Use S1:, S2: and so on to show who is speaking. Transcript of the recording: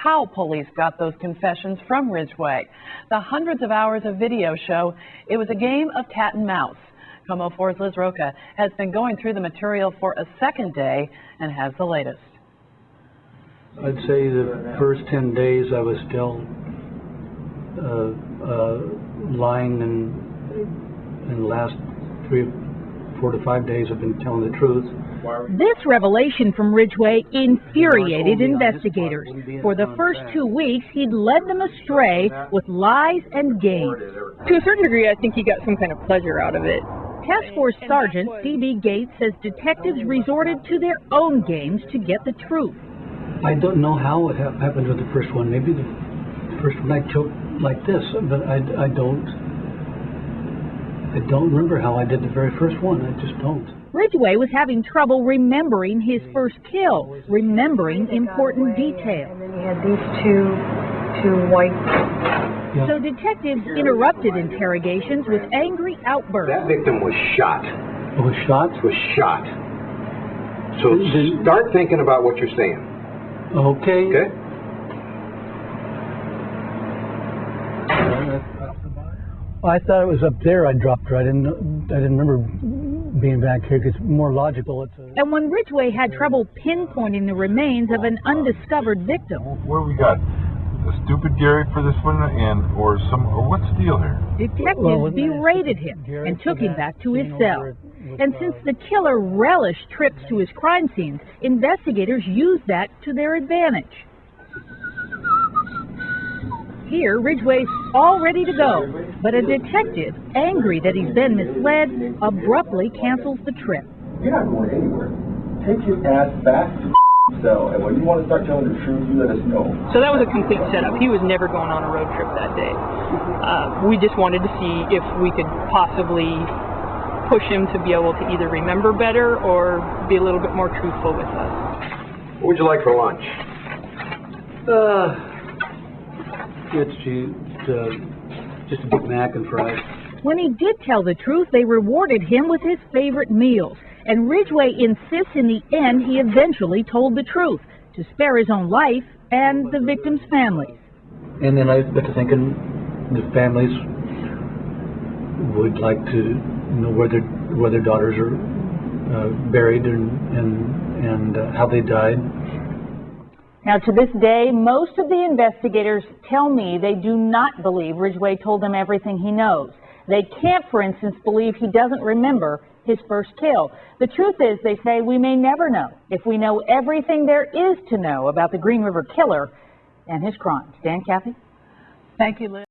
S1: how police got those confessions from Ridgway. The hundreds of hours of video show it was a game of cat and mouse. KOMO 4's Liz Roca has been going through the material for a second day and has the latest.
S2: I'd say the first 10 days I was still lying, and the last 4 to 5 days I've been telling the truth.
S3: This revelation from Ridgway infuriated investigators. For the first 2 weeks, he'd led them astray with lies and games.
S4: To a certain degree, I think he got some kind of pleasure out of it.
S3: Task Force Sergeant C.B. Gates says detectives resorted to their own games to get the truth.
S2: I don't know how it happened with the first one. Maybe the first one I choked like this, but I don't remember how I did the very first one. I just don't.
S3: Ridgway was having trouble remembering his first kill, remembering important details.
S5: And then you had these two white.
S2: Yeah.
S3: So detectives interrupted interrogations with angry outbursts.
S6: That victim was shot.
S2: Was shot?
S6: Was shot. So start thinking about what you're saying.
S2: Okay.
S6: Okay?
S2: I thought it was up there. I dropped her. I didn't remember being back here, because it's more logical.
S3: And when Ridgway had trouble pinpointing the remains of an undiscovered victim.
S7: Where we got the stupid Gary for this one, or what's the deal here?
S3: Detectives berated him and took him back to his cell. And since the killer relished trips to his crime scenes, investigators used that to their advantage. Here, Ridgway's all ready to go, but a detective, angry that he's been misled, abruptly cancels the trip.
S8: You're not going anywhere. Take your ass back to the cell, and when you want to start telling the truth, you let us know.
S4: So that was a complete setup. He was never going on a road trip that day. We just wanted to see if we could possibly push him to be able to either remember better or be a little bit more truthful with us.
S6: What would you like for lunch?
S2: It's just a Big Mac and fries.
S3: When he did tell the truth, they rewarded him with his favorite meals. And Ridgway insists in the end he eventually told the truth to spare his own life and the victims' families.
S2: And then I got to thinking the families would like to know where their daughters are buried and how they died.
S9: Now, to this day, most of the investigators tell me they do not believe Ridgway told them everything he knows. They can't, for instance, believe he doesn't remember his first kill. The truth is, they say, we may never know if we know everything there is to know about the Green River Killer and his crimes. Dan, Kathy?
S1: Thank you, Liz.